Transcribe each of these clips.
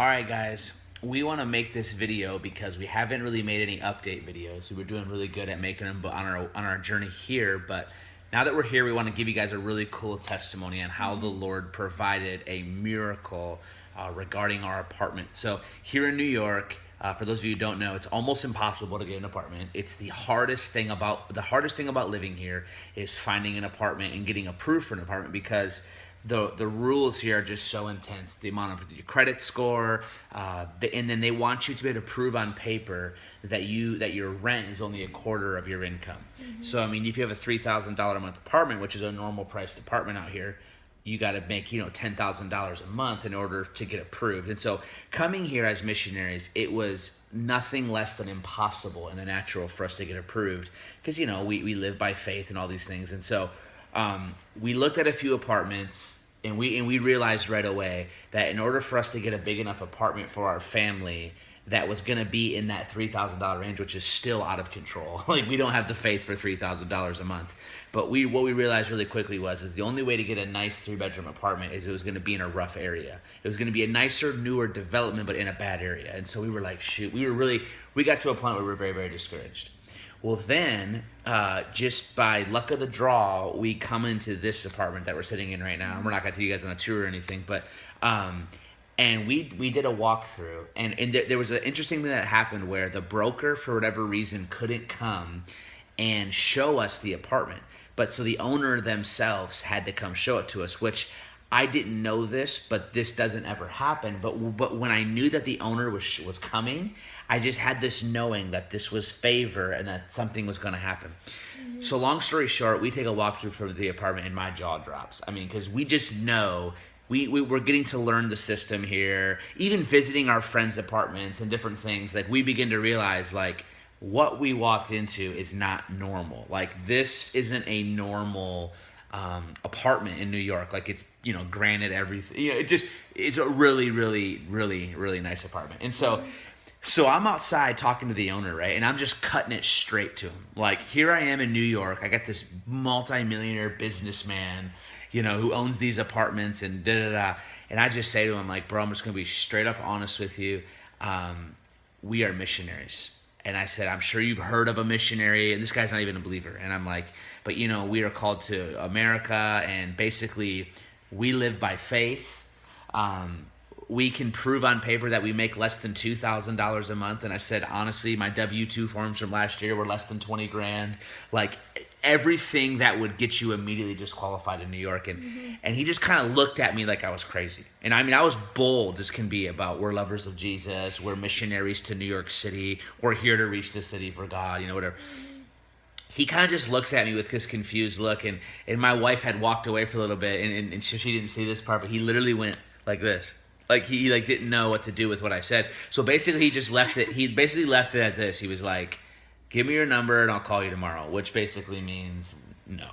All right, guys, we want to make this video because we haven't really made any update videos. We were doing really good at making them on our journey here, but now that we're here, we want to give you guys a really cool testimony on how the Lord provided a miracle regarding our apartment. So here in New York, for those of you who don't know, it's almost impossible to get an apartment. It's the hardest thing about living here is finding an apartment and getting approved for an apartment because the rules here are just so intense. The amount of your credit score, and then they want you to be able to prove on paper that your rent is only a quarter of your income. So I mean, if you have a $3,000 a month apartment, which is a normal priced apartment out here, you got to make $10,000 a month in order to get approved. And so coming here as missionaries, it was nothing less than impossible in the natural for us to get approved because we live by faith and all these things. And so we looked at a few apartments and we realized right away that in order for us to get a big enough apartment for our family that was going to be in that $3,000 range, which is still out of control. Like, we don't have the faith for $3,000 a month. But what we realized really quickly was the only way to get a nice 3-bedroom apartment is it was going to be in a rough area. It was going to be a nicer, newer development, but in a bad area. And so we were like, shoot, we got to a point where we were very, very discouraged. Well, then, just by luck of the draw, we come into this apartment that we're sitting in right now. We're not going to take you guys on a tour or anything, but and we did a walkthrough, and there was an interesting thing that happened where the broker, for whatever reason, couldn't come and show us the apartment. But so the owner themselves had to come show it to us, which I didn't know this, but this doesn't ever happen. But when I knew that the owner was coming, I just had this knowing that this was favor and that something was going to happen. So long story short, we take a walkthrough for the apartment and my jaw drops. I mean, because we just know we're getting to learn the system here. Even visiting our friends' apartments and different things, like, we begin to realize, like, what we walked into is not normal. Like, this isn't a normal apartment in New York. Like, it's granted everything. It's a really, really, really, really nice apartment. And so I'm outside talking to the owner, right? And I'm just cutting it straight to him. Like, here I am in New York. I got this multi-millionaire businessman, who owns these apartments and da-da-da. And I just say to him, like, bro, I'm just going to be straight up honest with you. We are missionaries. And I said, I'm sure you've heard of a missionary. And this guy's not even a believer. And I'm like, but we are called to America. And basically, we live by faith. We can prove on paper that we make less than $2,000 a month. And I said, honestly, my W-2 forms from last year were less than 20 grand. Like, everything that would get you immediately disqualified in New York. And he just kind of looked at me like I was crazy. And I mean, I was bold as can be about we're lovers of Jesus. We're missionaries to New York City. We're here to reach the city for God, whatever. He kind of just looks at me with this confused look. And my wife had walked away for a little bit. And she didn't see this part, but he literally went like this. Like, he didn't know what to do with what I said. So basically, he just left it. He basically left it at this. He was like, give me your number and I'll call you tomorrow, which basically means no,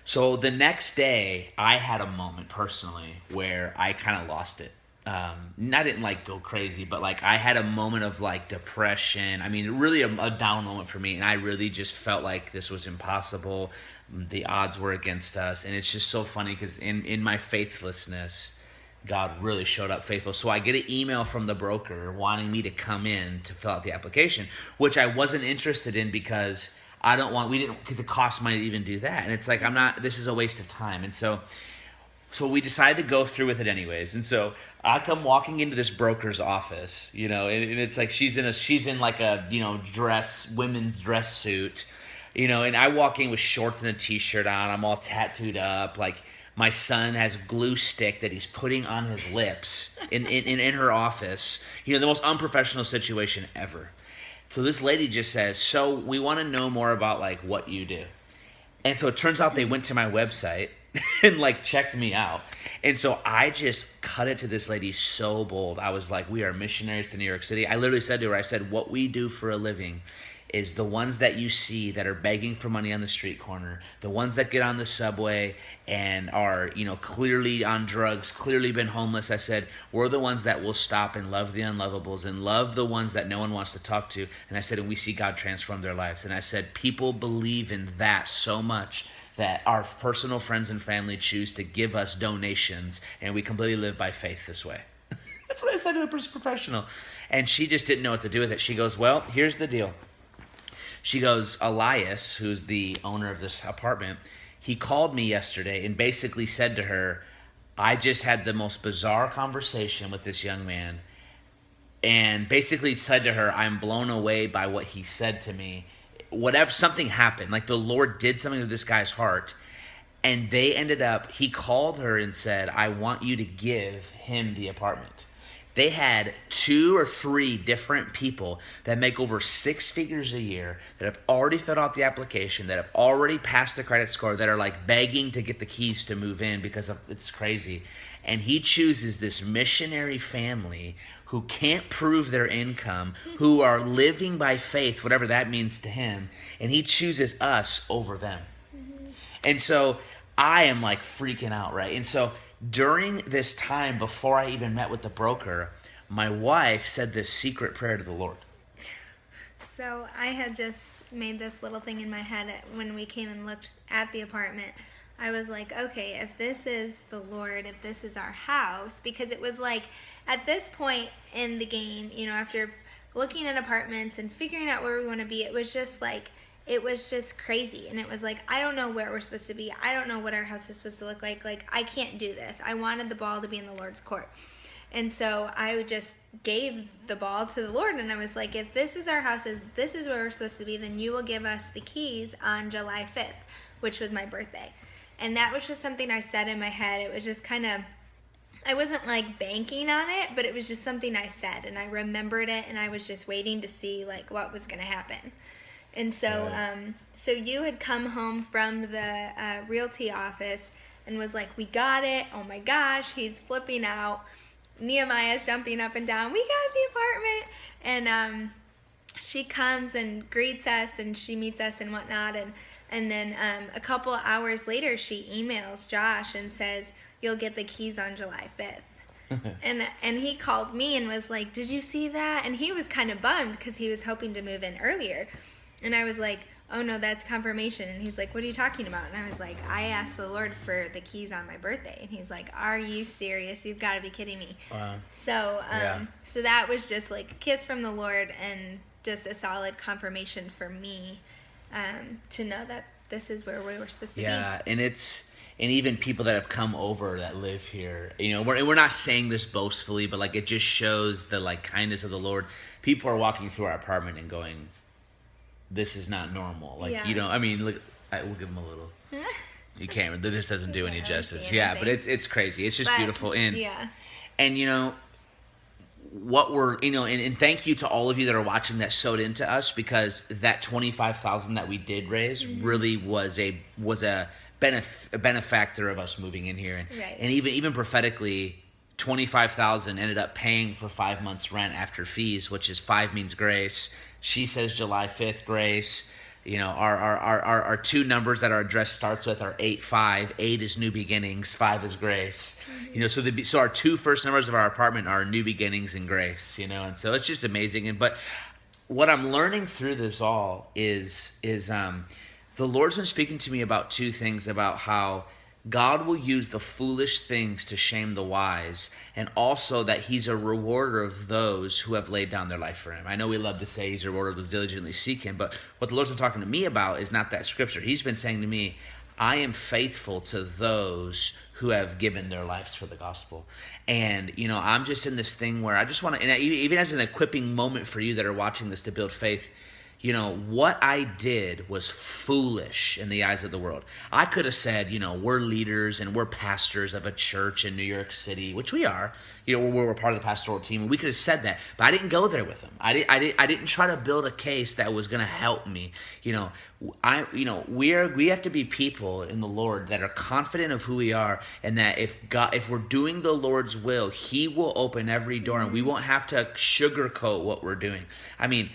So the next day, I had a moment personally where I kind of lost it. I didn't go crazy, but I had a moment of depression. I mean, really a down moment for me. And I really just felt like this was impossible. The odds were against us. And it's just so funny because in my faithlessness, God really showed up faithful. So I get an email from the broker wanting me to come in to fill out the application, which I wasn't interested in because because it costs money to even do that. And it's like, this is a waste of time. And so we decided to go through with it anyways. And so I come walking into this broker's office, and it's like, she's in a, women's dress suit, and I walk in with shorts and a t-shirt on. I'm all tattooed up. Like, my son has glue stick that he's putting on his lips in her office. The most unprofessional situation ever. So this lady just says, so we want to know more about what you do. And so it turns out they went to my website and checked me out. And so I just cut it to this lady so bold. I was like, we are missionaries to New York City. I literally said to her, I said, what we do for a living is the ones that you see that are begging for money on the street corner, the ones that get on the subway and are, clearly on drugs, clearly been homeless. I said, we're the ones that will stop and love the unlovables and love the ones that no one wants to talk to. And I said, and we see God transform their lives. And I said, people believe in that so much that our personal friends and family choose to give us donations, and we completely live by faith this way. That's what I said to a professional. And she just didn't know what to do with it. She goes, well, here's the deal. She goes, Elias, who's the owner of this apartment, he called me yesterday and basically said to her, I just had the most bizarre conversation with this young man, and basically said to her, I'm blown away by what he said to me. Whatever, something happened. Like the Lord did something to this guy's heart. And they ended up, he called her and said, I want you to give him the apartment. They had 2 or 3 different people that make over 6 figures a year that have already filled out the application, that have already passed the credit score, that are like begging to get the keys to move in because of, it's crazy. And he chooses this missionary family who can't prove their income, who are living by faith, whatever that means to him. And he chooses us over them. And so I am like freaking out, right? And so during this time, before I even met with the broker, my wife said this secret prayer to the Lord. So I had just made this little thing in my head when we came and looked at the apartment. I was like, okay, if this is the Lord, if this is our house, because it was like at this point in the game, you know, after looking at apartments and figuring out where we want to be, it was just like, it was just crazy. And it was like, I don't know where we're supposed to be. I don't know what our house is supposed to look like. Like, I can't do this. I wanted the ball to be in the Lord's court. And so I just gave the ball to the Lord. And I was like, if this is our house, if this is where we're supposed to be, then you will give us the keys on July 5th, which was my birthday. And that was just something I said in my head. It was just kind of, I wasn't like banking on it, but it was just something I said. And I remembered it, and I was just waiting to see like what was going to happen. And so, so you had come home from the realty office and was like, we got it. Oh my gosh, he's flipping out. Nehemiah's jumping up and down. We got the apartment. And she comes and greets us, and she meets us and whatnot. And then a couple hours later, she emails Josh and says, you'll get the keys on July 5th. and he called me and was like, did you see that? And he was kind of bummed because he was hoping to move in earlier. And I was like, oh no, that's confirmation. And he's like, what are you talking about? And I was like, I asked the Lord for the keys on my birthday. And he's like, are you serious? You've got to be kidding me. Wow. So, so that was just like a kiss from the Lord, and just a solid confirmation for me to know that this is where we were supposed to be. Yeah, and even people that have come over that live here, you know, we're not saying this boastfully, but like it just shows the like kindness of the Lord. People are walking through our apartment and going, this is not normal. Like, you know, I mean, look, we'll give them a little. You can't. This doesn't do any justice. Yeah, but it's crazy. It's just beautiful. And you know, what we're, you know, and thank you to all of you that are watching that sewed into us, because that $25,000 that we did raise really was a benefactor of us moving in here, and even prophetically, $25,000 ended up paying for 5 months rent after fees, which is 5 means grace. She says July 5th, grace. You know, our 2 numbers that our address starts with are 8-5. 8 is new beginnings, 5 is grace. You know, so our 2 first numbers of our apartment are new beginnings and grace. You know, and so it's just amazing. But what I'm learning through this all is the Lord's been speaking to me about 2 things, about how God will use the foolish things to shame the wise, and also that he's a rewarder of those who have laid down their life for him. I know we love to say he's a rewarder of those diligently seek him, but what the Lord's been talking to me about is not that scripture. He's been saying to me, I am faithful to those who have given their lives for the gospel. And, you know, I'm just in this thing where I just want to, and even as an equipping moment for you that are watching this to build faith, you know, what I did was foolish in the eyes of the world. I could have said, you know, we're leaders and we're pastors of a church in New York City, which we are. You know, we're part of the pastoral team, and we could have said that, but I didn't go there with them. I didn't try to build a case that was going to help me. You know, we have to be people in the Lord that are confident of who we are, and that if we're doing the Lord's will, he will open every door, and we won't have to sugarcoat what we're doing. I mean,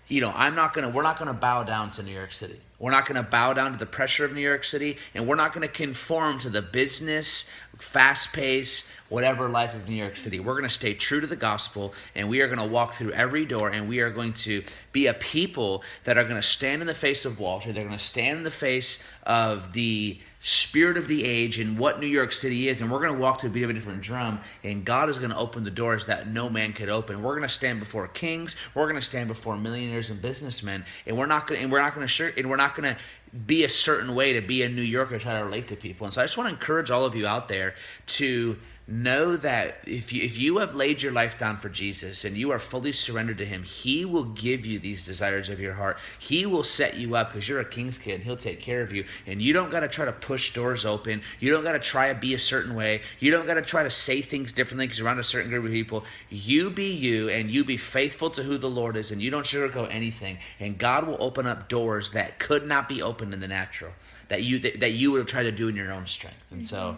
you know, we're not going to bow down to New York City. We're not going to bow down to the pressure of New York City, and we're not going to conform to the business, fast-paced, whatever life of New York City. We're going to stay true to the gospel, and we are going to walk through every door, and we are going to be a people that are going to stand in the face of Wall Street. They're going to stand in the face of the spirit of the age and what New York City is, and we're going to walk to a beat of a different drum, and God is going to open the doors that no man could open. We're going to stand before kings, we're going to stand before millionaires and businessmen, and we're not going to be a certain way to be a New Yorker, try to relate to people. And so I just want to encourage all of you out there to know that if you have laid your life down for Jesus and you are fully surrendered to him, he will give you these desires of your heart. He will set you up because you're a king's kid and he'll take care of you. And you don't got to try to push doors open. You don't got to try to be a certain way. You don't got to try to say things differently because you're around a certain group of people. You be you, and you be faithful to who the Lord is, and you don't sugarcoat anything. And God will open up doors that could not be opened in the natural, that you would have tried to do in your own strength. And so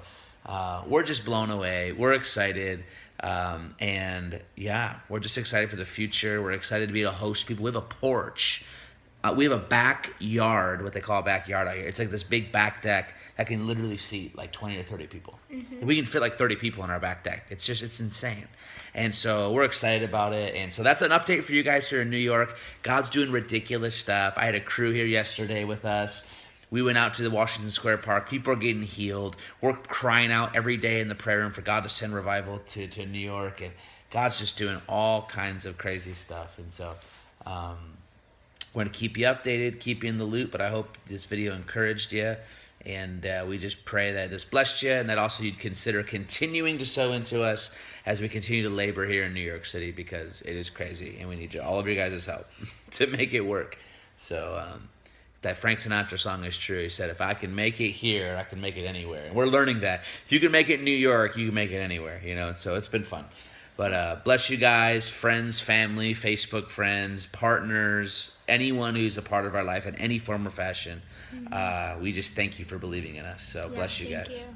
we're just blown away. We're excited. And yeah, we're just excited for the future. We're excited to be able to host people. We have a porch. We have a backyard, what they call a backyard out here. It's like this big back deck that can literally seat like 20 or 30 people. Mm-hmm. We can fit like 30 people on our back deck. It's insane. And so we're excited about it. And so that's an update for you guys here in New York. God's doing ridiculous stuff. I had a crew here yesterday with us. We went out to the Washington Square Park. People are getting healed. We're crying out every day in the prayer room for God to send revival to New York. And God's just doing all kinds of crazy stuff. And so we're going to keep you updated, keep you in the loop. But I hope this video encouraged you. And we just pray that this blessed you, and that also you'd consider continuing to sow into us as we continue to labor here in New York City, because it is crazy. And we need all of your guys' help to make it work. So that Frank Sinatra song is true. He said, if I can make it here, I can make it anywhere. And we're learning that. If you can make it in New York, you can make it anywhere, And so it's been fun. But bless you guys, friends, family, Facebook friends, partners, anyone who's a part of our life in any form or fashion. We just thank you for believing in us. So bless you guys. Thank you.